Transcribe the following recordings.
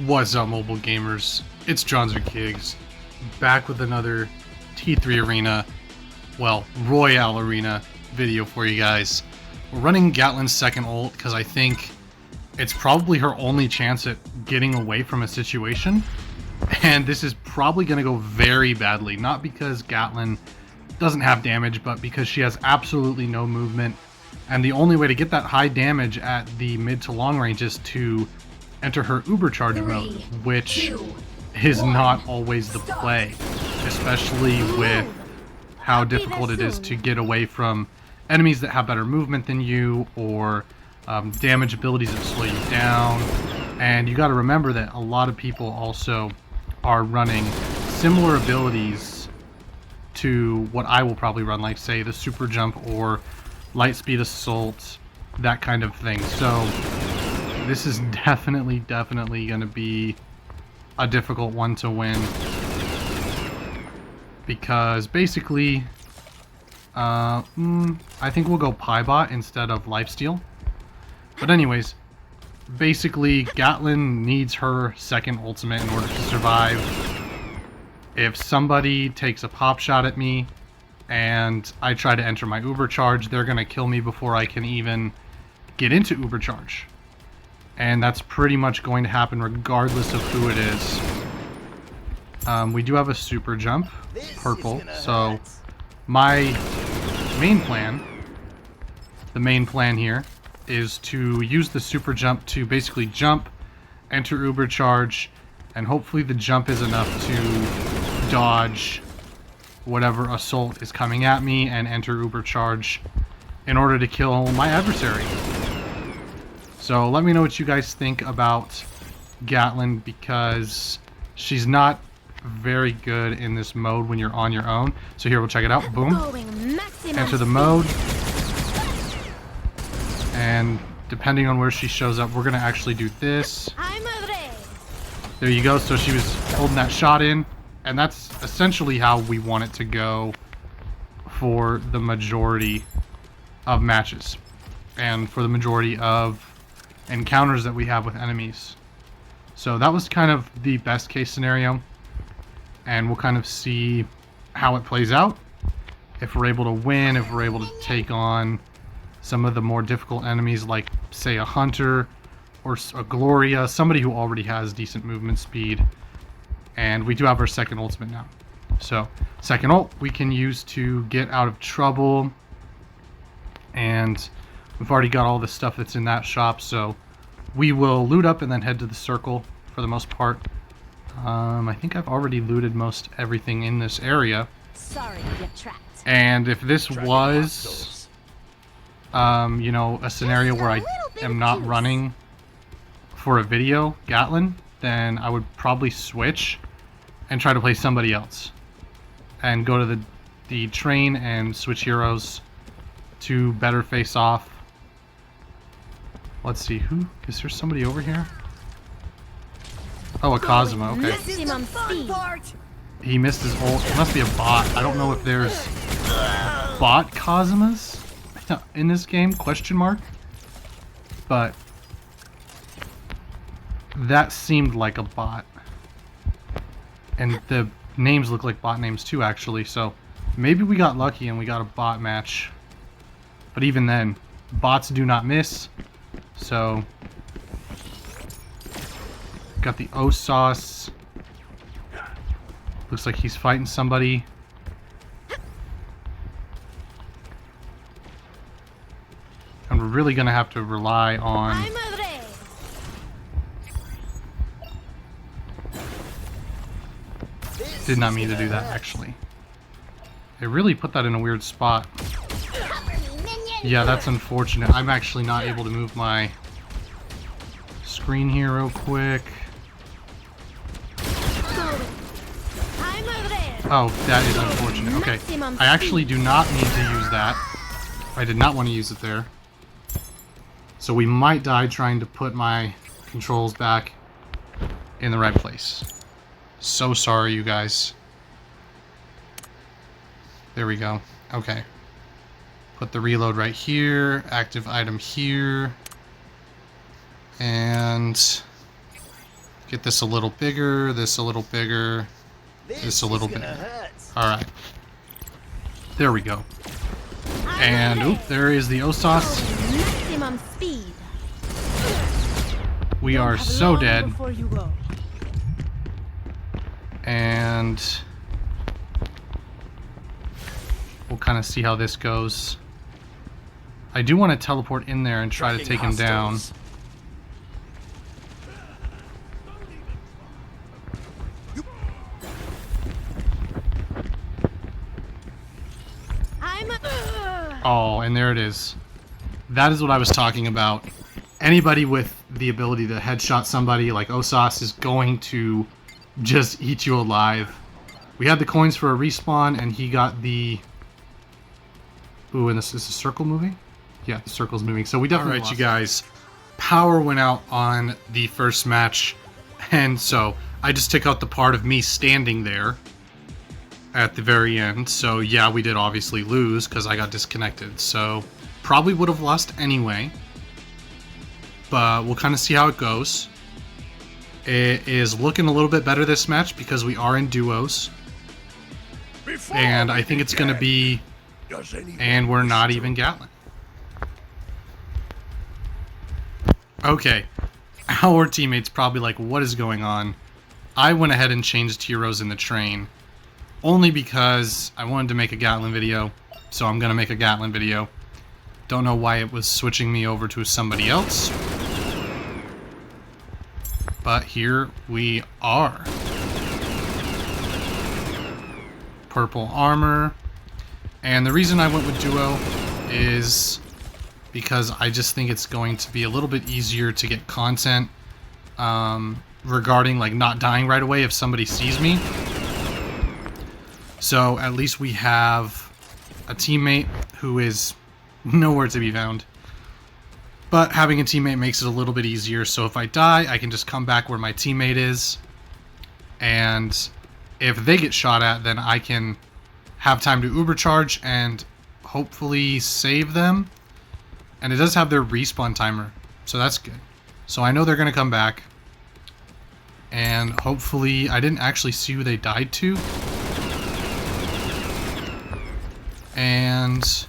What's up, mobile gamers? It's Johns back with another T3 Arena, well, Royale Arena video for you guys. We're running Gatlyn's second ult because I think it's probably her only chance at getting away from a situation, and this is probably going to go very badly, not because Gatlyn doesn't have damage, but because she has absolutely no movement, and the only way to get that high damage at the mid to long range is to enter her ubercharge mode, which is not always the play, especially with how difficult it is to get away from enemies that have better movement than you, or damage abilities that slow you down. And you got to remember that a lot of people also are running similar abilities to what I will probably run, like say the super jump or light speed assault, that kind of thing. So this is definitely going to be a difficult one to win, because basically I think we'll go Piebot instead of lifesteal. But anyways, basically Gatlyn needs her second ultimate in order to survive. If somebody takes a pop shot at me and I try to enter my ubercharge, they're going to kill me before I can even get into ubercharge. And that's pretty much going to happen regardless of who it is. We do have a super jump, purple, so my main plan, the main plan here, is to use the super jump to basically jump, enter ubercharge, and hopefully the jump is enough to dodge whatever assault is coming at me and enter ubercharge in order to kill my adversary. So let me know what you guys think about Gatlyn, because she's not very good in this mode when you're on your own. So here, we'll check it out. Boom. Enter the mode. And depending on where she shows up, we're going to actually do this. There you go. So she was holding that shot in. And that's essentially how we want it to go for the majority of matches. And for the majority of encounters that we have with enemies. So that was kind of the best case scenario, and we'll kind of see how it plays out. If we're able to win, if we're able to take on some of the more difficult enemies, like say a hunter or a Gloria, somebody who already has decent movement speed. And we do have our second ultimate now. So second ult we can use to get out of trouble, and we've already got all the stuff that's in that shop, so we will loot up and then head to the circle for the most part. I think I've already looted most everything in this area. Sorry to get trapped. And if this was, you know, a scenario where I am not running for a video, Gatlyn, then I would probably switch and try to play somebody else. And go to the train and switch heroes to better face off. Let's see, who is there? Somebody over here? Oh, a Cosmo. Okay. He missed his ult. It must be a bot. I don't know if there's bot Cosmos in this game, question mark. But that seemed like a bot. And the names look like bot names too, actually. So maybe we got lucky and we got a bot match. But even then, bots do not miss. So got the O sauce. Looks like he's fighting somebody. And we're really gonna have to rely on did not mean to do that, actually. They really put that in a weird spot. Yeah, that's unfortunate. I'm actually not able to move my screen here real quick. Oh, that is unfortunate. Okay, I actually do not need to use that. I did not want to use it there. So we might die trying to put my controls back in the right place. So sorry, you guys. There we go. Okay. Put the reload right here, active item here, and Get this a little bigger, this a little bigger, this a little bigger. Alright. There we go. And, oop, there is the Osos. Maximum speed. We are so dead. And we'll kind of see how this goes. I do want to teleport in there and try to take him down. Oh, and there it is. That is what I was talking about. Anybody with the ability to headshot somebody like Osos is going to just eat you alive. We had the coins for a respawn, and he got the... Ooh, and this is a circle moving? Yeah, the circle's moving. So we definitely lost. You guys. Power went out on the first match, and so I just took out the part of me standing there at the very end. So yeah, we did obviously lose because I got disconnected. So probably would have lost anyway. But we'll kind of see how it goes. It is looking a little bit better this match because we are in duos. And I think it's going to be... And we're not even Gatlyn. Okay. Our teammates probably like, what is going on? I went ahead and changed heroes in the train. Only because I wanted to make a Gatlyn video. So I'm going to make a Gatlyn video. Don't know why it was switching me over to somebody else. But here we are. Purple armor. And the reason I went with duo is because I just think it's going to be a little bit easier to get content regarding like not dying right away if somebody sees me. So at least we have a teammate who is nowhere to be found. But having a teammate makes it a little bit easier, so if I die, I can just come back where my teammate is. And if they get shot at, then I can have time to uber charge and hopefully save them. And it does have their respawn timer, so that's good. So I know they're going to come back. And hopefully, I didn't actually see who they died to. And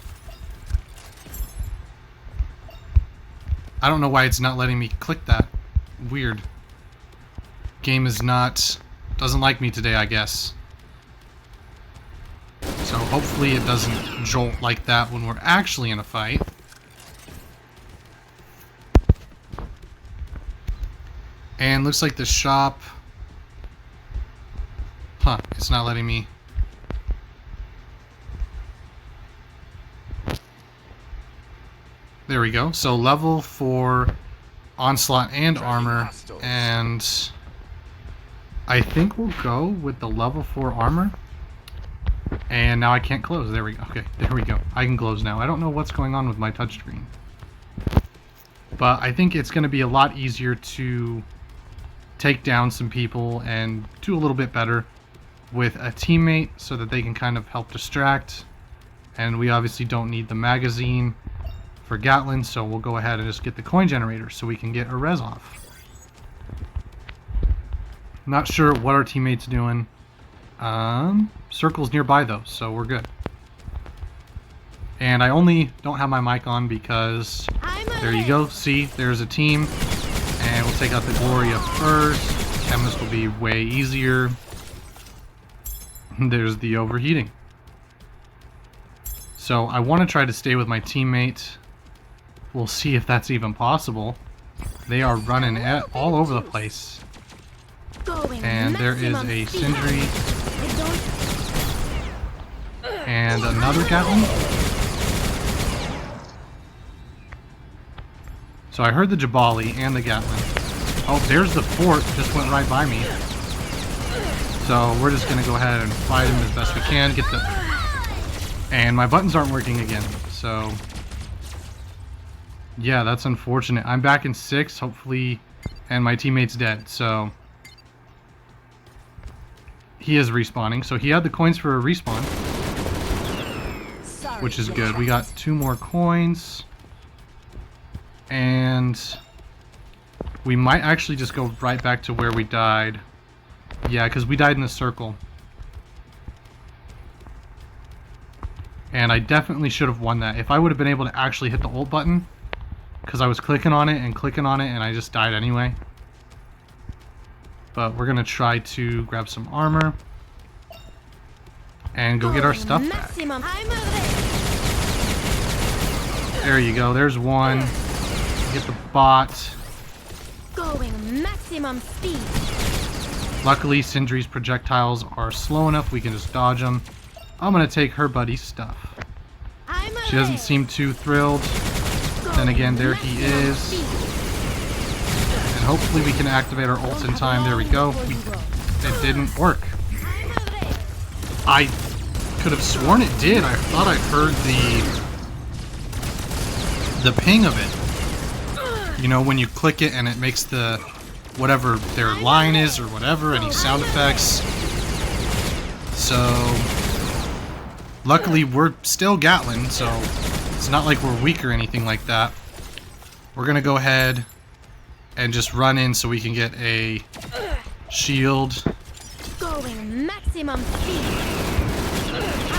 I don't know why it's not letting me click that. Weird. Game is doesn't like me today, I guess. So hopefully it doesn't jolt like that when we're actually in a fight. And looks like the shop... Huh, it's not letting me... There we go. So level for onslaught and armor, and I think we'll go with the level 4 armor. And now I can't close. There we go. Okay, there we go. I can close now. I don't know what's going on with my touchscreen, but I think it's going to be a lot easier to take down some people and do a little bit better with a teammate so that they can kind of help distract. And we obviously don't need the magazine for Gatlyn, so we'll go ahead and just get the coin generator so we can get a res off. Not sure what our teammate's doing. Circle's nearby though, so we're good. And I only don't have my mic on because there you go. See, there's a team, and we'll take out the Gloria first. Chemist will be way easier. There's the overheating. So I want to try to stay with my teammate. We'll see if that's even possible. They are running all over the place. And there is a Sindri. And another Gatlyn. So I heard the Jabali and the Gatlyn. Oh, there's the fort. Just went right by me. So we're just going to go ahead and fight him as best we can. Get the... And my buttons aren't working again. So... yeah, that's unfortunate. I'm back in 6, hopefully, and my teammate's dead, so... he is respawning, so he had the coins for a respawn. Which is good. We got 2 more coins. And... We might actually just go right back to where we died. Yeah, because we died in a circle. And I definitely should have won that. If I would have been able to actually hit the ult button, because I was clicking on it and I just died anyway. But we're going to try to grab some armor and go get our stuff back. There you go. There's one. Get the bot. Going maximum speed. Luckily, Sindri's projectiles are slow enough we can just dodge them. I'm going to take her buddy's stuff. She doesn't seem too thrilled. Then again, there he is. And hopefully we can activate our ults in time. There we go. It didn't work. I could have sworn it did. I thought I heard the ping of it. You know, when you click it and it makes the whatever their line is or whatever, any sound effects. So luckily we're still Gatlyn, so it's not like we're weak or anything like that. We're gonna go ahead and just run in so we can get a shield. Going maximum speed.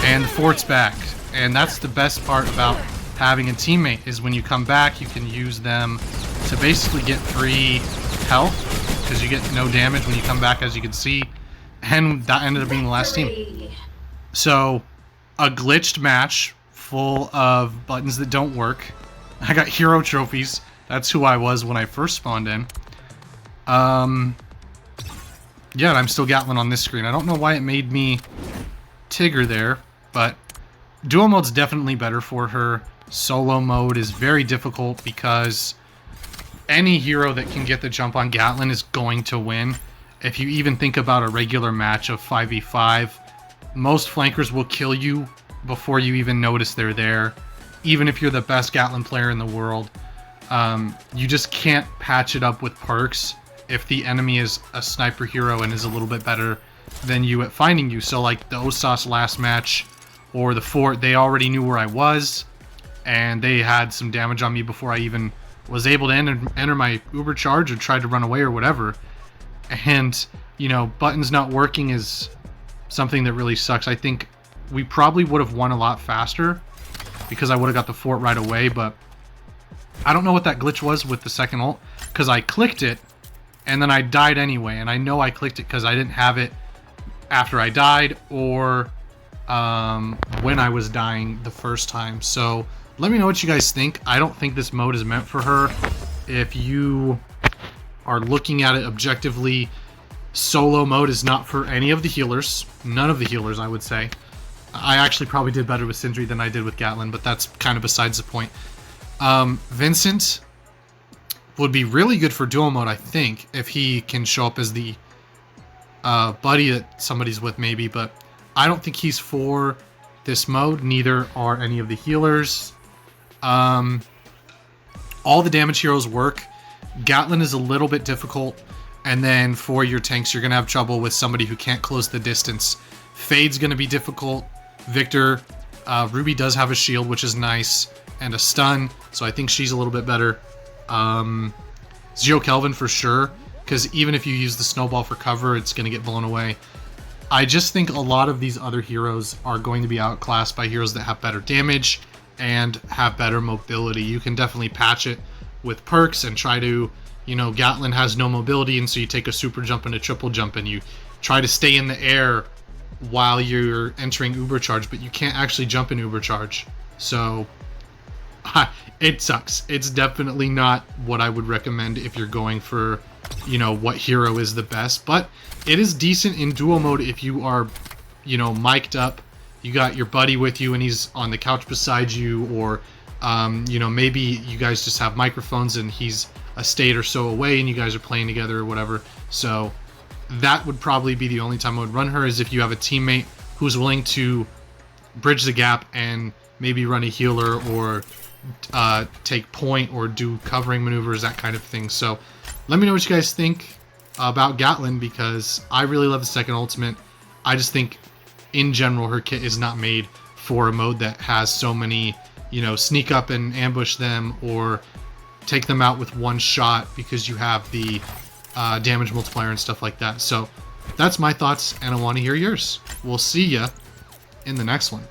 And the fort's back. And that's the best part about having a teammate, is when you come back you can use them to basically get free health, because you get no damage when you come back, as you can see. And that ended up being the last team. So a glitched match full of buttons that don't work. I got hero trophies. That's who I was when I first spawned in. Yeah, and I'm still Gatlyn on this screen. I don't know why it made me Tigger there, but duo mode's definitely better for her. Solo mode is very difficult because any hero that can get the jump on Gatlyn is going to win. If you even think about a regular match of 5v5, most flankers will kill you before you even notice they're there. Even if you're the best Gatlyn player in the world, you just can't patch it up with perks if the enemy is a sniper hero and is a little bit better than you at finding you. So like the Osas last match or the Fort, they already knew where I was and they had some damage on me before I even was able to enter my Uber charge or tried to run away or whatever. And, you know, buttons not working is something that really sucks. I think we probably would have won a lot faster because I would have got the fort right away, but I don't know what that glitch was with the second ult, because I clicked it and then I died anyway, and I know I clicked it because I didn't have it after I died or when I was dying the first time. So let me know what you guys think. I don't think this mode is meant for her. If you are looking at it objectively, solo mode is not for any of the healers. None of the healers, I would say. I actually probably did better with Sindri than I did with Gatlyn, but that's kind of besides the point. Vincent would be really good for duo mode, I think, if he can show up as the buddy that somebody's with, maybe, but I don't think he's for this mode. Neither are any of the healers. All the damage heroes work. Gatlyn is a little bit difficult, and then for your tanks, you're going to have trouble with somebody who can't close the distance. Fade's going to be difficult. Victor, Ruby does have a shield, which is nice, and a stun, so I think she's a little bit better. Zero Kelvin for sure, because even if you use the snowball for cover, it's going to get blown away. I just think a lot of these other heroes are going to be outclassed by heroes that have better damage and have better mobility. You can definitely patch it with perks and try to, you know, Gatlyn has no mobility, and so you take a super jump and a triple jump and you try to stay in the air while you're entering Uber charge, but you can't actually jump in Uber charge. So it sucks. It's definitely not what I would recommend if you're going for, you know, what hero is the best, but it is decent in duo mode if you are, you know, mic'd up, you got your buddy with you and he's on the couch beside you, or you know, maybe you guys just have microphones and he's a state or so away and you guys are playing together or whatever. So that would probably be the only time I would run her, is if you have a teammate who's willing to bridge the gap and maybe run a healer or take point or do covering maneuvers, that kind of thing. So let me know what you guys think about Gatlyn, because I really love the second ultimate. I just think in general her kit is not made for a mode that has so many, you know, sneak up and ambush them, or take them out with one shot because you have the damage multiplier and stuff like that. So that's my thoughts, and I want to hear yours. We'll see ya in the next one.